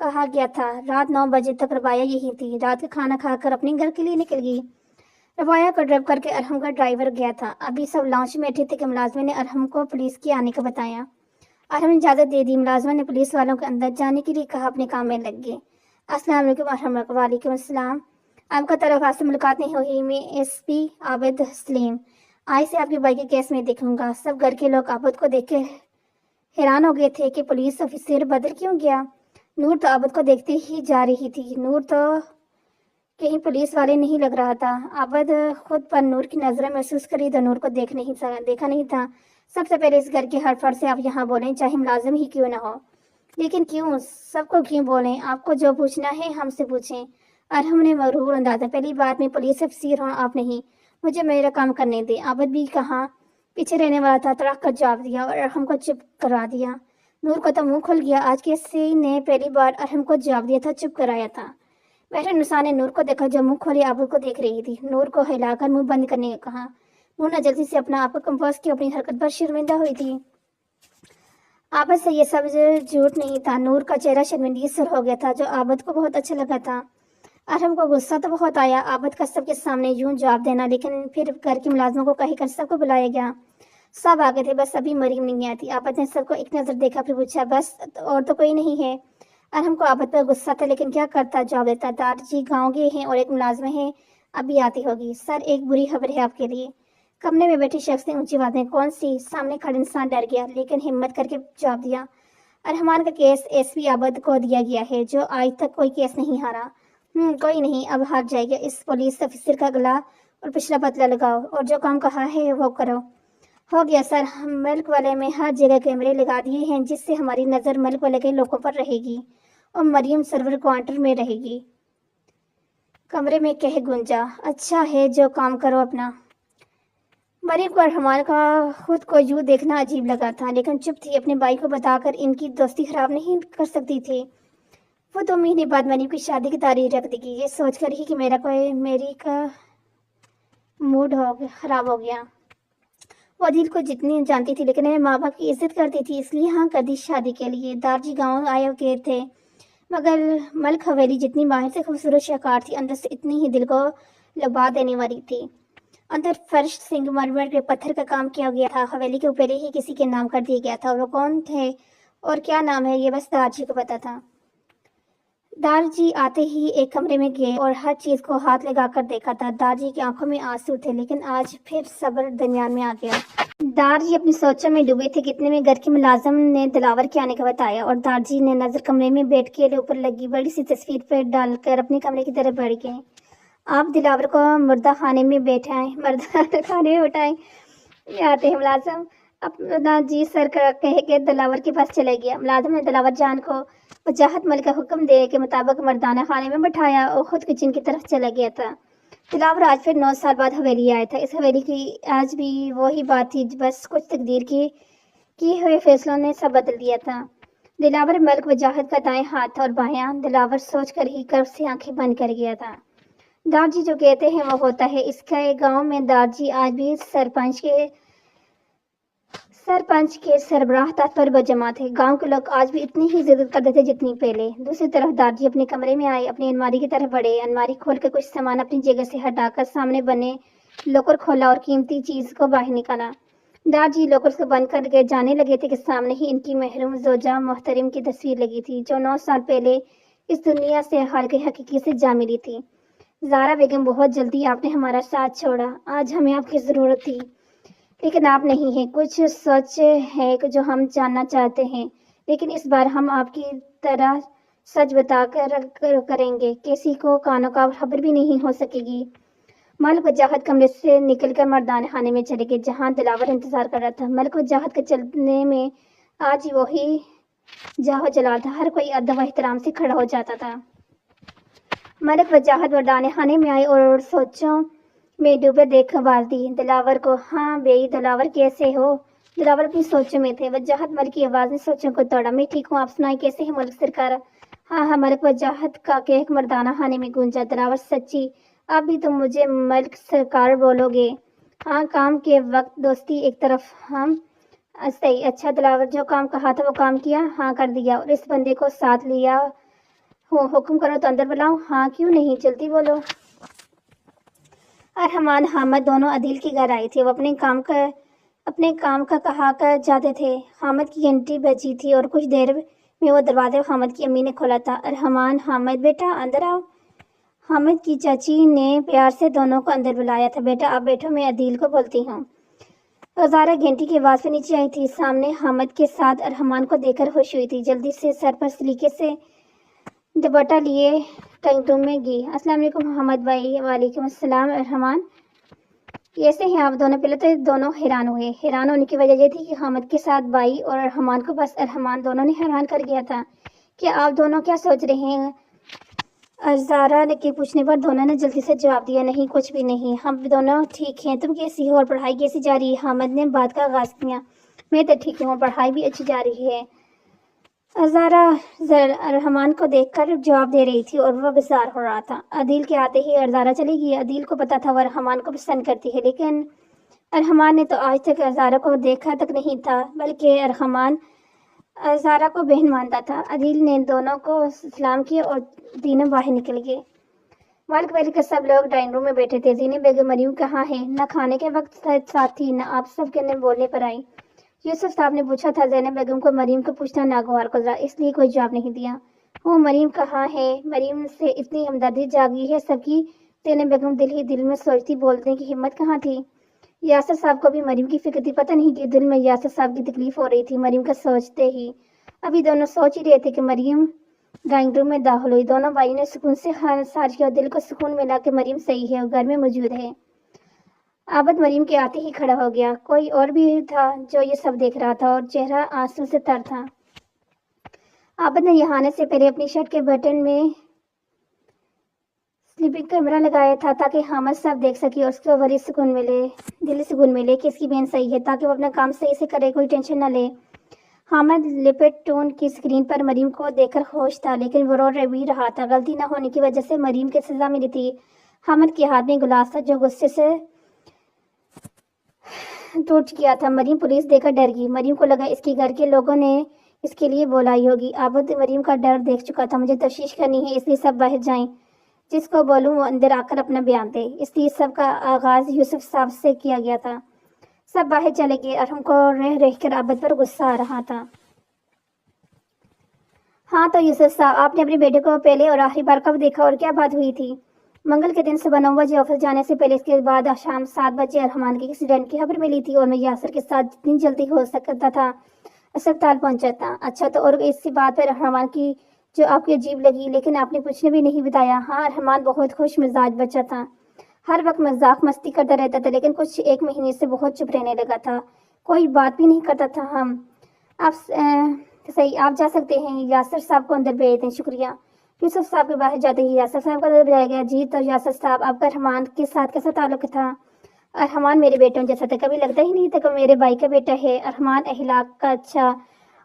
کہا گیا تھا۔ رات 9 بجے تک ربایا یہی تھی۔ رات کا کھانا کھا کر اپنے گھر کے لیے نکل گئی۔ ربایا کو ڈرائیو کر کے ارحم کا ڈرائیور گیا تھا۔ ابھی سب لاؤنج میں بیٹھے تھے کہ ملازمہ نے ارحم کو پولیس کے آنے کا بتایا۔ ارحم نے اجازت دے دی۔ ملازمہ نے پولیس والوں کو اندر جانے کے لیے کہا، اپنے کام میں لگ گئے۔ السلام علیکم ارحم۔ وعلیکم السلام۔ آپ کا طرف آج سے ملاقات نہیں ہوئی۔ میں ایس پی عابد سلیم آج سے آپ کے بھائی کے کیس میں دیکھوں گا۔ سب گھر کے لوگ عابد کو دیکھ کے حیران ہو گئے تھے کہ پولیس آفیسر بدل کیوں گیا۔ نور تو عابد کو دیکھتے ہی جا رہی تھی۔ نور تو کہیں پولیس والے نہیں لگ رہا تھا۔ عابد خود پر نور کی نظریں محسوس کری تو نور کو دیکھا نہیں تھا۔ سب سے پہلے اس گھر کے ہر فرد سے آپ یہاں بولیں، چاہے ملازم ہی کیوں نہ ہو۔ لیکن کیوں؟ سب کو کیوں بولیں؟ آپ کو جو پوچھنا ہے ہم سے پوچھیں۔ ارحم نے مغرور انداز۔ پہلی بات میں پولیس افسر ہوں، آپ نہیں۔ مجھے میرا کام کرنے دیں۔ عابد بھی کہاں پیچھے رہنے والا تھا، تڑاک کر جواب دیا اور ارحم کو چپ کرا دیا۔ نور کا تو منہ کھل گیا۔ آج کسی نے پہلی بار ارحم کو جواب دیا تھا، چپ کرایا تھا۔ بیٹھے نساء نے نور کو دیکھا جو منہ کھولے عابد کو دیکھ رہی تھی۔ نور کو ہلا کر منہ بند کرنے کو کہا۔ نور نے جلدی سے اپنا آپ کو کمپوز کیا، اپنی حرکت پر شرمندہ ہوئی تھی۔ عابد سے یہ سب جھوٹ نہیں تھا۔ نور کا چہرہ شرمندگی سر ہو گیا تھا، جو عابد کو بہت اچھا لگا تھا۔ ارحم کو غصہ تو بہت آیا عابد کا سب کے سامنے یوں جواب دینا، لیکن پھر گھر کے ملازموں کو کہہ کر سب کو بلایا گیا۔ سب آ گئے تھے، بس ابھی مریم نہیں آئی تھی۔ عابد نے سب کو ایک نظر دیکھا، پھر پوچھا، بس اور تو کوئی نہیں ہے؟ ارحم کو عابد پر غصہ تھا، لیکن کیا کرتا، جواب دیتا، دارجی گاؤں گئے ہیں اور ایک ملازمہ ہے، ابھی آتی ہوگی۔ سر، ایک بری خبر ہے آپ کے لیے۔ کمرے میں بیٹھے شخص نے اونچی آواز میں، کون سی؟ سامنے کھڑا انسان ڈر گیا، لیکن ہمت کر کے جواب دیا، ارحمان کا کیس ایس پی عابد کو دیا گیا ہے، جو آج تک کوئی کیس نہیں ہارا۔ کوئی نہیں، اب ہار جائے گا۔ اس پولیس افسر کا گلا اور پچھلا پتلا لگاؤ اور جو کام کہا ہے وہ کرو۔ ہو گیا سر، ہم ملک والے میں ہر جگہ کیمرے لگا دیے ہیں، جس سے ہماری نظر ملک والے کے لوگوں پر رہے گی اور مریم سرور کوارٹر میں رہے گی۔ کمرے میں کہہ گونجا، اچھا ہے، جو کام کرو اپنا۔ مریم کو ارحمان کا خود کو یوں دیکھنا عجیب لگا تھا، لیکن چپ تھی۔ اپنے بھائی کو بتا کر ان کی دوستی خراب نہیں کر سکتی تھی۔ وہ 2 مہینے بعد مریم کی شادی کی تاریخ رکھ دے گی، یہ سوچ کر ہی کہ میری کا موڈ خراب ہو گیا۔ وہ دل کو جتنی جانتی تھی، لیکن ماں باپ کی عزت کرتی تھی، اس لیے ہاں کر دی شادی کے لیے۔ دارجی گاؤں آئے ہوئے تھے، مگر ملک حویلی جتنی باہر سے خوبصورت شاہکار تھی، اندر سے اتنی ہی دل کو لبا دینے والی تھی۔ اندر فرش سنگ مرمر کے پتھر کا کام کیا گیا تھا۔ حویلی کے اوپر ہی کسی کے نام کر دیا گیا تھا، وہ کون تھے اور کیا نام ہے یہ بس دارجی کو پتا تھا۔ دارجی آتے ہی ایک کمرے میں گئے اور ہر چیز کو ہاتھ لگا کر دیکھا تھا۔ دارجی کی آنکھوں میں آنسو تھے، لیکن آج پھر صبر درمیان میں آ گیا۔ دارجی اپنی سوچوں میں ڈوبے تھے کہ اتنے میں گھر کے ملازم نے دلاور کے آنے کا بتایا اور دارجی نے نظر کمرے میں بیٹھ کے اوپر لگی بڑی سی تصویر پر ڈال کر اپنے کمرے کی طرف بڑھ گئے۔ آپ دلاور کو مردہ خانے میں اٹھائیں۔ یہ آتے ہیں ملازم اپنا جی سر کہہ کے دلاور کے پاس چلے گیا۔ ملازم نے دلاور جان کو وجاہت مل کا حکم دے کے مطابق مردانہ خانے میں بٹھایا اور خود کچن کی طرف چلا گیا تھا۔ دلاور آج پھر 9 سال بعد حویلی آیا تھا۔ اس حویلی کی آج بھی وہی بات تھی، بس کچھ تقدیر کی ہوئے فیصلوں نے سب بدل دیا تھا۔ دلاور ملک وجاہت کا دائیں ہاتھ تھا اور بایاں دلاور سوچ کر ہی کرب سے آنکھیں بند کر گیا تھا۔ دارجی جو کہتے ہیں وہ ہوتا ہے۔ اس کے گاؤں میں دارجی آج بھی سرپنچ کے سربراہ تخت پر بجمع تھے۔ گاؤں کے لوگ آج بھی اتنی ہی عزت کرتے تھے جتنی پہلے۔ دوسری طرف دارجی اپنے کمرے میں آئے، اپنی الماری کی طرف بڑھے، الماری کھول کر کچھ سامان اپنی جگہ سے ہٹا کر سامنے بنے لاکر کھولا اور قیمتی چیز کو باہر نکالا۔ دارجی لاکر کو بند کر کے جانے لگے تھے کہ سامنے ہی ان کی محروم زوجہ محترم کی تصویر لگی تھی، جو 9 سال پہلے اس دنیا سے خالق حقیقی سے جا ملی تھی۔ زہرا بیگم، بہت جلدی آپ نے ہمارا ساتھ چھوڑا۔ آج ہمیں آپ کی ضرورت تھی، لیکن آپ نہیں ہیں۔ کچھ سچ ہے جو ہم جاننا چاہتے ہیں، لیکن اس بار ہم آپ کی طرح سچ بتا کر کریں گے، کسی کو کانوں کا خبر بھی نہیں ہو سکے گی۔ ملک وجاہت کمرے سے نکل کر مردانہ خانے میں چلے گئے، جہاں دلاور انتظار کر رہا تھا۔ ملک وجاہت کے چلنے میں آج وہی جاہ و جلال تھا، ہر کوئی ادب و احترام سے کھڑا ہو جاتا تھا۔ ملک وجاہت مردانہ خانے میں آئے اور سوچوں میں ڈوبے دیکھ آواز دی دلاور کو، ہاں بھئی دلاور کیسے ہو؟ دلاور اپنی سوچوں میں تھے۔ وجاہت ملک کی آواز نے سوچوں کو توڑا، میں ٹھیک ہوں، آپ سنائیں کیسے ہیں ملک سرکار؟ ہاں ملک وجاہت کا کہہ مردانہ خانے میں گونجا۔ دلاور، سچی اب بھی تم مجھے ملک سرکار بولو گے؟ ہاں، کام کے وقت دوستی ایک طرف، ہم صحیح۔ اچھا دلاور، جو کام کہا تھا وہ کام کیا؟ ہاں کر دیا، اور اس بندے کو ساتھ لیا ہوں، حکم کرو تو اندر بلاؤں؟ ہاں کیوں نہیں، جلدی بولو۔ ارحمان حامد دونوں عدیل کے گھر آئے تھے۔ وہ اپنے کام کا کہا کر جاتے تھے۔ حامد کی گھنٹی بجی تھی اور کچھ دیر میں وہ دروازہ حامد کی امی نے کھولا تھا۔ ارحمان حامد بیٹا اندر آؤ۔ حامد کی چاچی نے پیار سے دونوں کو اندر بلایا تھا۔ بیٹا آپ بیٹھو، میں عدیل کو بولتی ہوں۔ ازارہ گھنٹی کی آواز پہ نیچے آئی تھی۔ سامنے حامد کے ساتھ ارحمان کو دیکھ کر خوش ہوئی تھی۔ جلدی سے سر پر سلیقے سے دوپٹہ لیے ڈرائنگ روم میں گئی۔ السلام علیکم حامد بھائی۔ وعلیکم السلام ارحمان، کیسے ہیں آپ دونوں؟ پہلے تو دونوں حیران ہوئے۔ حیران ہونے کی وجہ یہ تھی کہ حامد کے ساتھ بھائی اور ارحمان کو بس ارحمان دونوں نے حیران کر دیا تھا کہ آپ دونوں کیا سوچ رہے ہیں۔ ازارہ کے پوچھنے پر دونوں نے جلدی سے جواب دیا، نہیں کچھ بھی نہیں، ہم دونوں ٹھیک ہیں۔ تم کیسی ہو اور پڑھائی کیسی جا رہی ہے؟ حامد نے بات کا آغاز کیا۔ میں تو ٹھیک ہوں، پڑھائی بھی اچھی جا رہی ہے۔ ازارہ ارحمان کو دیکھ کر جواب دے رہی تھی اور وہ بیزار ہو رہا تھا۔ عدیل کے آتے ہی ازارہ چلی گئی۔ عدیل کو پتا تھا وہ ارحمان کو پسند کرتی ہے، لیکن ارحمان نے تو آج تک ازارہ کو دیکھا تک نہیں تھا، بلکہ ارحمان ازارہ کو بہن مانتا تھا۔ عدیل نے دونوں کو سلام کیا اور تینوں باہر نکل گئے۔ مالک پہلے کے سب لوگ ڈرائنگ روم میں بیٹھے تھے۔ زینب بیگم مریم کہاں ہے؟ نہ کھانے کے وقت ساتھ تھی، نہ آپ سب کے نے بولنے پر آئی۔ یوسف صاحب نے پوچھا تھا۔ زینب بیگم کو مریم کو پوچھنا ناگوار گزرا، اس لیے کوئی جواب نہیں دیا۔ وہ مریم کہاں ہے؟ مریم سے اتنی ہمدردی جاگی ہے سب کی۔ زینب بیگم دل ہی دل میں سوچتی، بولنے کی ہمت کہاں تھی۔ یاسر صاحب کو بھی مریم کی فکر تھی، پتہ نہیں کہ دل میں یاسر صاحب کی تکلیف ہو رہی تھی مریم کا سوچتے ہی۔ ابھی دونوں سوچ ہی رہے تھے کہ مریم ڈرائنگ روم میں داخل ہوئی۔ دونوں بھائیوں نے سکون سے ساری اور دل کو سکون ملا کہ مریم صحیح ہے اور گھر میں موجود ہے۔ عابد مریم کے آتے ہی کھڑا ہو گیا۔ کوئی اور بھی تھا جو یہ سب دیکھ رہا تھا اور چہرہ آنسو سے تر تھا۔ عابد نے یہاں آنے سے پہلے اپنی شرٹ کے بٹن میں سلیپنگ کیمرہ لگایا تھا تاکہ حامد صاحب دیکھ سکے اور اس کو دلی سکون ملے کہ اس کی بہن صحیح ہے، تاکہ وہ اپنا کام صحیح سے کرے، کوئی ٹینشن نہ لے۔ حامد لپٹ ٹون کی اسکرین پر مریم کو دیکھ کر خوش تھا، لیکن وہ رو بھی رہا تھا۔ غلطی نہ ہونے کی وجہ سے مریم کے سزا ملی تھی۔ حامد کے ہاتھ میں گلاس تھا جو غصے سے ٹوٹ گیا تھا۔ مریم پولیس دیکھ کر ڈر گئی۔ مریم کو لگا اس کے گھر کے لوگوں نے اس کے لیے بولائی ہوگی۔ عابد مریم کا ڈر دیکھ چکا تھا۔ مجھے تفتیش کرنی ہے، اس لیے سب باہر جائیں، جس کو بولوں وہ اندر آ کر اپنا بیان دے۔ اس لیے سب کا آغاز یوسف صاحب سے کیا گیا تھا۔ سب باہر چلے گئے اور ہم کو رہ کر عابد پر غصہ آ رہا تھا۔ ہاں تو یوسف صاحب، آپ نے اپنے بیٹے کو پہلے اور آخری بار کب دیکھا اور کیا بات ہوئی تھی؟ منگل کے دن صبح 9 بجے آفس جانے سے پہلے، اس کے بعد شام 7 بجے ارحمان کے ایکسیڈنٹ کی خبر ملی تھی اور میں یاسر کے ساتھ جتنی جلدی ہو سکتا تھا اسپتال پہنچا تھا۔ اچھا تو اور اسی بات پر ارحمان کی جو آپ کو عجیب لگی، لیکن آپ نے کچھ بھی نہیں بتایا۔ ہاں ارحمان بہت خوش مزاج بچہ تھا، ہر وقت مذاق مستی کرتا رہتا تھا، لیکن کچھ 1 مہینے سے بہت چپ رہنے لگا تھا، کوئی بات بھی نہیں کرتا تھا۔ ہم آپ صحیح، آپ جا سکتے ہیں، یاسر صاحب کو اندر بھیج دیں۔ شکریہ۔ یوسف صاحب کے باہر جاتے ہی یاسر صاحب کو اندر بھیجا گیا۔ جی تو یاسر صاحب، آپ کا ارحمان کے ساتھ کیسا تعلق تھا؟ ارحمان میرے بیٹوں جیسا تھا، کبھی لگتا ہی نہیں تھا کہ میرے بھائی کا بیٹا ہے۔ ارحمان اخلاق کا اچھا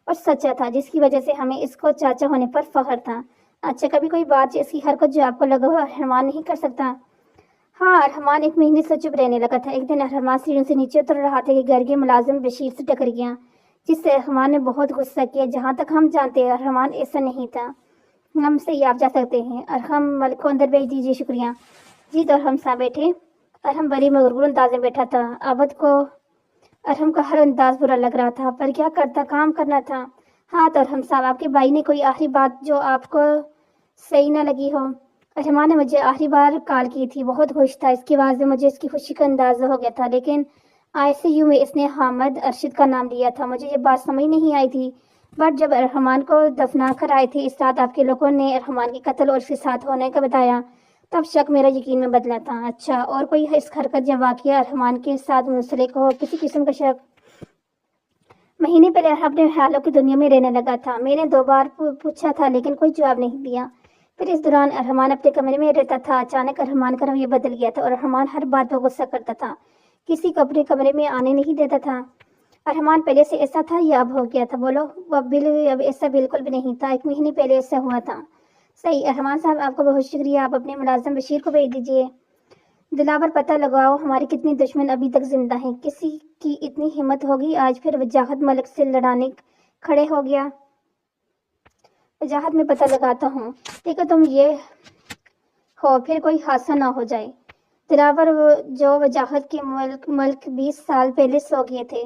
اور سچا تھا، جس کی وجہ سے ہمیں اس کو چاچا ہونے پر فخر تھا۔ اچھا کبھی کوئی بات اس کی حرکت جو آپ کو لگا ہو ارحمان نہیں کر سکتا؟ ہاں ارحمان 1 مہینے سے چپ رہنے لگا تھا۔ ایک دن ارحمان سیڑھیوں سے نیچے اتر رہا تھا کہ گھر کے ملازم بشیر سے ٹکر گیا، جس سے ارحمان نے بہت غصہ کیا۔ جہاں تک ہم جانتے ہیں ارحمان ایسا نہیں تھا۔ ہم سے ہی آپ جا سکتے ہیں۔ ارحم ملک کو اندر بھیج دیجیے۔ شکریہ۔ جی تو ارحم صاحب بیٹھے۔ ارحم بڑی مغرور انداز میں بیٹھا تھا۔ عابد کو ارحم کا ہر انداز برا لگ رہا تھا، پر کیا کرتا، کام کرنا تھا۔ ہاں تو ارحم صاحب، آپ کے بھائی نے کوئی آخری بات جو آپ کو صحیح نہ لگی ہو؟ ارحمان نے مجھے آخری بار کال کی تھی، بہت خوش تھا، اس کی آواز میں مجھے اس کی خوشی کا اندازہ ہو گیا تھا، لیکن ICU میں اس نے حامد ارشد کا نام لیا تھا۔ مجھے یہ بات سمجھ نہیں آئی تھی، بٹ جب ارحمان کو دفنا کر آئے تھے اس رات آپ کے لوگوں نے ارحمان کے قتل اور اس کے ساتھ ہونے کا بتایا، تب شک میرا یقین میں بدلا تھا۔ اچھا اور کوئی اس حرکت یا واقعہ ارحمان کے ساتھ منسلک ہو، کسی قسم کا شک؟ مہینے پہلے اپنے خیالوں کی دنیا میں رہنے لگا تھا۔ میں نے 2 بار پوچھا تھا لیکن کوئی جواب نہیں دیا۔ پھر اس دوران ارحمان اپنے کمرے میں رہتا تھا۔ اچانک ارحمان کا رویہ بدل گیا تھا اور ارحمان ہر بات پر غصہ کرتا تھا، کسی کو اپنے کمرے میں آنے نہیں دیتا تھا۔ ارحمان پہلے سے ایسا تھا یا اب ہو گیا تھا؟ بولو۔ اب ایسا بالکل بھی نہیں تھا، 1 مہینے پہلے ایسا ہوا تھا۔ صحیح ارحمان صاحب، آپ کو بہت شکریہ۔ آپ اپنے ملازم بشیر کو بھیج دیجیے۔ دلاور پتہ لگاؤ ہمارے کتنے دشمن ابھی تک زندہ ہیں۔ کسی کی اتنی ہمت ہوگی آج پھر وجاہت ملک سے لڑانے کھڑے ہو گیا؟ وجاہت میں پتہ لگاتا ہوں، دیکھو تم یہ ہو پھر کوئی حادثہ نہ ہو جائے۔ دلاور جو وجاہت کے ملک 20 سال پہلے سو گئے تھے،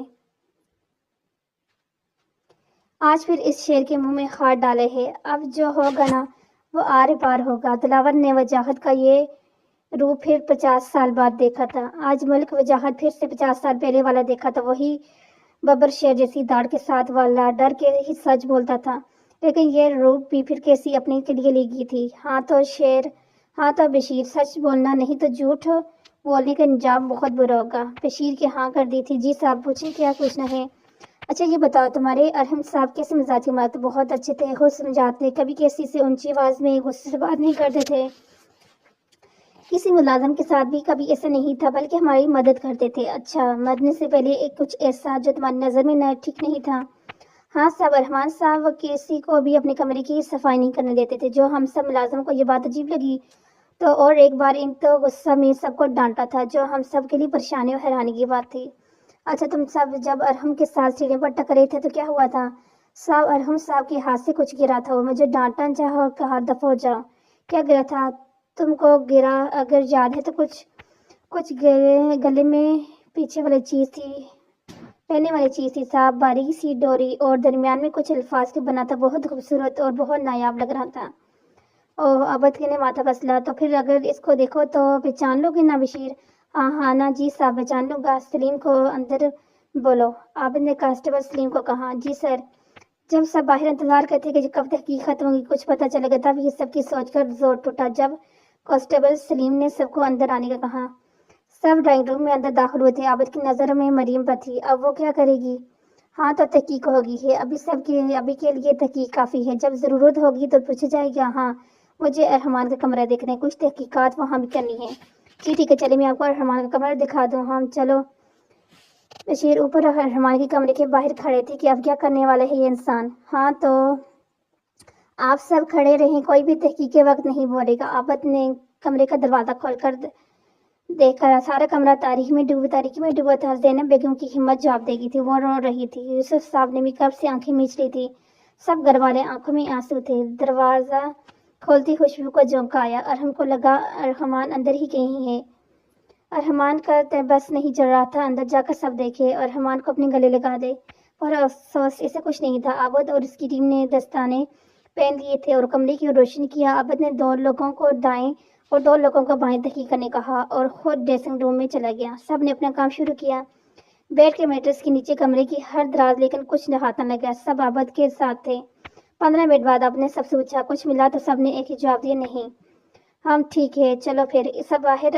آج پھر اس شیر کے منہ میں ہاتھ ڈالے ہے۔ اب جو ہوگا نا وہ آر پار ہوگا۔ دلاور نے وجاہت کا یہ روپ پھر 50 سال بعد دیکھا تھا۔ آج ملک وجاہت پھر سے 50 سال پہلے والا دیکھا تھا، وہی ببر شیر جیسی داڑھ کے ساتھ والا، ڈر کے ہی سچ بولتا تھا، لیکن یہ روپ بھی پھر کیسی اپنے کے لیے لی گئی تھی۔ ہاں تو شیر، ہاں تو بشیر، سچ بولنا نہیں تو جھوٹ بولنے کا انجام بہت برا ہوگا۔ بشیر کی ہاں کر دی تھی۔ جی صاحب پوچھیں، کیا پوچھنا ہے؟ اچھا یہ بتاؤ تمہارے ارحم صاحب کیسے مزاج مرد؟ بہت اچھے تھے، خود سمجھاتے، کبھی کسی سے اونچی آواز میں غصے سے بات نہیں کرتے تھے، کسی ملازم کے ساتھ بھی کبھی ایسا نہیں تھا، بلکہ ہماری مدد کرتے تھے۔ اچھا، مرنے سے پہلے کچھ ایسا جو تمہاری نظر میں ٹھیک نہیں تھا؟ ہاں صاحب، رحمان صاحب کسی کو بھی اپنے کمرے کی صفائی نہیں کرنے دیتے تھے۔ جو ہم سب ملازموں کو یہ بات عجیب لگی تو اور ایک بار ان تو غصہ میں سب کو ڈانٹا تھا، جو ہم سب کے لیے پریشانی اور حیرانی کی بات تھی۔ اچھا تم سب جب ارحم کے ساتھ سیڑھیوں پر ٹکرے تھے تو کیا ہوا تھا؟ صاحب ارحم صاحب کے ہاتھ سے کچھ گرا تھا، وہ مجھے ڈانٹا چاہا، کہا دفعہ ہو جاؤ۔ کیا گرا تھا تم کو؟ گرا اگر یاد ہے تو کچھ گلے میں پیچھے والی چیز تھی، پہننے والی چیز تھی صاحب، باریک سی ڈوری اور درمیان میں کچھ الفاظ کے بنا تھا، بہت خوبصورت اور بہت نایاب لگ رہا تھا۔ اوہ، عابد نے ماتھا پسلا، تو پھر اگر اس کو دیکھو تو پہچان لو گے نا بشیر؟ ہاں نا جی صاحب پہچان لوں گا۔ سلیم کو اندر بولو، عابد نے کانسٹیبل سلیم کو کہا۔ جی سر۔ جب سب باہر انتظار کرتے کہ کب تحقیق ختم ہوگی، کچھ پتہ چلے گا، تب یہ سب کی سوچ کر زور ٹوٹا جب کانسٹیبل سلیم نے سب کو اندر آنے کا کہا۔ سب ڈرائنگ روم میں اندر داخل ہوئے تھے۔ عابد کی نظر میں مریم پر تھی۔ اب وہ کیا کرے گی؟ ہاں تو تحقیق ہوگی ہے، ابھی کے لیے تحقیق کافی ہے، جب ضرورت ہوگی تو پوچھا جائے گا۔ ہاں مجھے ارحمان کا کمرہ دیکھنا ہے، کچھ تحقیقات وہاں بھی کرنی ہے۔ جی ٹھیک ہے، چلے میں آپ کو ارحمان کا کمرہ دکھا دوں۔ ہم چلو۔ بشیر اوپر ارحمان کے کمرے کے باہر کھڑے تھے کہ اب کیا کرنے والا ہے یہ انسان۔ ہاں تو آپ سب کھڑے رہیں، کوئی بھی تحقیق کے وقت نہیں بولے گا۔ عابد نے کمرے کا دروازہ کھول کر دیکھا، سارا کمرہ تاریکی میں ڈوبا تھا۔ زینب بیگم کی ہمت جواب دے گئی تھی، وہ رو رہی تھی۔ یوسف صاحب نے بھی کب سے آنکھیں میچ لی تھی، سب گھر والے آنکھوں میں آنسو تھے۔ دروازہ کھولتی خوشبو کو جھونکا آیا، ارحم کو لگا ارحمان اندر ہی کہیں ہے۔ ارحمان کا بس نہیں چل رہا تھا اندر جا کر سب دیکھے، ارحمان کو اپنے گلے لگا دے، پر افسوس ایسا کچھ نہیں تھا۔ عابد اور اس کی ٹیم نے دستانے پہن لیے تھے اور کمرے کی روشنی کیا۔ عابد نے 2 لوگوں کو دائیں اور 2 لوگوں کو بائیں تحقیق کرنے کہا اور خود ڈریسنگ روم میں چلا گیا۔ سب نے اپنا کام شروع کیا، بیڈ کے میٹرس کے نیچے کمرے کی ہر دراز، لیکن کچھ ہاتھ نہ لگا۔ سب عابد کے ساتھ تھے۔ 15 منٹ بعد آپ نے سب سے پوچھا، کچھ ملا؟ تو سب نے ایک ہی جواب دیا، نہیں۔ ہم ٹھیک ہے، چلو پھر سب باہر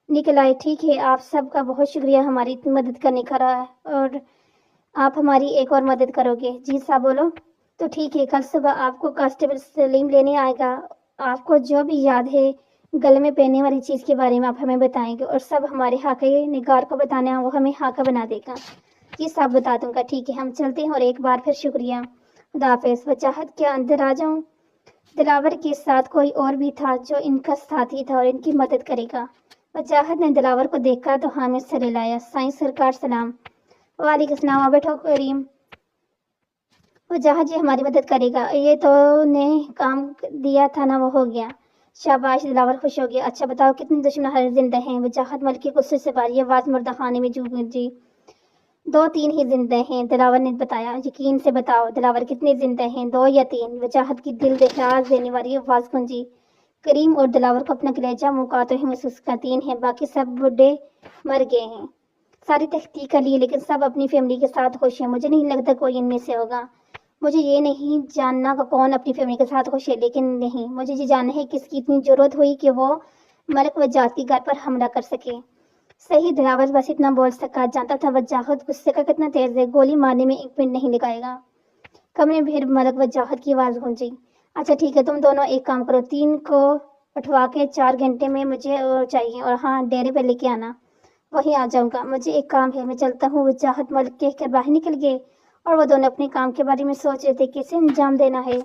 نکل آئے۔ ٹھیک ہے، آپ سب کا بہت شکریہ ہماری اتنی مدد کرنے کا، اور آپ ہماری ایک اور مدد کرو گے؟ جی صاحب بولو۔ تو ٹھیک ہے، کل صبح آپ کو کانسٹیبل سلیم لینے آئے گا، آپ کو جو بھی یاد ہے گلے میں پہننے والی چیز کے بارے میں آپ ہمیں بتائیں گے، اور سب ہمارے حاکہ نگار کو بتانا ہے، وہ ہمیں حاکہ بنا دے گا۔ جی صاحب بتا دوں گا۔ ٹھیک ہے، ہم چلتے ہیں، اور ایک بار پھر شکریہ، خدا حافظ۔ وجاہت کیا اندر آ جاؤں؟ دلاور کے ساتھ کوئی اور بھی تھا جو ان کا ساتھی تھا اور ان کی مدد کرے گا؟ وجاہت نے دلاور کو دیکھا تو ہاں میں سر ہلایا۔ سائیں سرکار سلام۔ وعلیکم السلام، آ بیٹھو کریم۔ وجاہت یہ ہماری مدد کرے گا، یہ تو نے کام دیا تھا نا، وہ ہو گیا۔ شاباش، دلاور خوش ہو گیا۔ اچھا بتاؤ کتنے دشمن زندہ ہیں؟ وجاہت ملک کے غصے سے بھری آواز مردہ خانے میں گونجی۔ 2-3 ہی زندہ ہیں، دلاور نے بتایا۔ یقین سے بتاؤ دلاور، کتنے زندہ ہیں؟ 2 یا 3؟ وجاہت کی دل دہلاس دینے والی آواز گونجی۔ کریم اور دلاور کو اپنا کلیجہ منقاتے ہوئے محسوس کا، 3 ہیں، باقی سب بڈھے مر گئے ہیں۔ ساری تحقیق کر لی لیکن سب اپنی فیملی کے ساتھ خوش ہیں، مجھے نہیں لگتا کوئی ان میں سے ہوگا۔ مجھے یہ نہیں جاننا کہ کون اپنی فیملی کے ساتھ خوش ہے، لیکن نہیں، مجھے یہ جاننا ہے کس کی اتنی ضرورت ہوئی کہ وہ ملک وجاہت کی گھر پر حملہ کر سکے۔ صحیح، دلاور بس اتنا بول سکا، جانتا تھا وجاہت غصے کا کتنا تیز ہے، گولی مارنے میں 1 منٹ نہیں لگائے گا۔ کمرے میں پھر ملک وجاہت کی آواز گونجی۔ اچھا ٹھیک ہے، تم دونوں ایک کام کرو، 3 کو اٹھوا کے 4 گھنٹے میں مجھے چاہیے، اور ہاں ڈیرے پہ لے کے آنا، وہیں آ جاؤں گا، مجھے ایک کام ہے، میں چلتا ہوں۔ وجاہت ملک کہہ کر باہر نکل گئے، اور وہ دونوں اپنے کام کے بارے میں سوچ رہے تھے کیسے انجام دینا ہے۔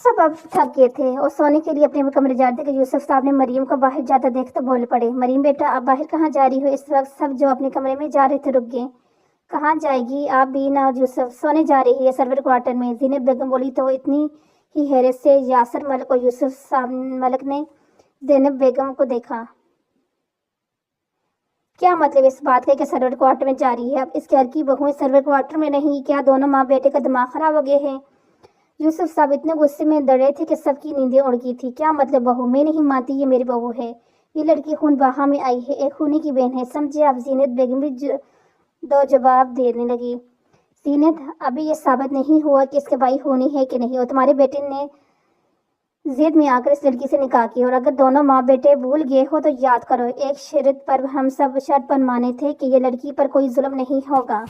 سب اب تھک گئے تھے اور سونے کے لیے اپنے کمرے جا رہے تھے کہ یوسف صاحب نے مریم کو باہر جاتا دیکھ تو بول پڑے، مریم بیٹا آپ باہر کہاں جا رہی ہو اس وقت؟ سب جو اپنے کمرے میں جا رہے تھے رک گئے۔ کہاں جائے گی آپ بھی نہ یوسف؟ سونے جا رہی ہے سرور کوارٹر میں، زینب بیگم بولی تو اتنی ہی حیرت سے یاسر ملک اور یوسف ملک نے زینب بیگم کو دیکھا۔ کیا مطلب اس بات کا کہ سرور کوارٹر میں جا رہی ہے؟ اب اس گھر کی بہویں سرور کوارٹر میں نہیں، کیا دونوں ماں بیٹے کا دماغ خراب ہو گئے ہیں؟ یوسف صاحب اتنے غصے میں ڈر رہے تھے کہ سب کی نیندیں اڑ گئی تھی۔ کیا مطلب بہو؟ میں نہیں مانتی یہ میری بہو ہے، یہ لڑکی خون بہا میں آئی ہے، ایک خونی کی بہن ہے، سمجھے آپ؟ زینت بیگم بھی دو جواب دینے لگی۔ زینت، ابھی یہ ثابت نہیں ہوا کہ اس کے بھائی خونی ہے کہ نہیں، اور تمہارے بیٹے نے ضد میں آ کر اس لڑکی سے نکاح کی، اور اگر دونوں ماں بیٹے بھول گئے ہو تو یاد کرو، ایک شرط پر ہم سب شرط پر مانے تھے کہ یہ لڑکی پر کوئی ظلم نہیں ہوگا۔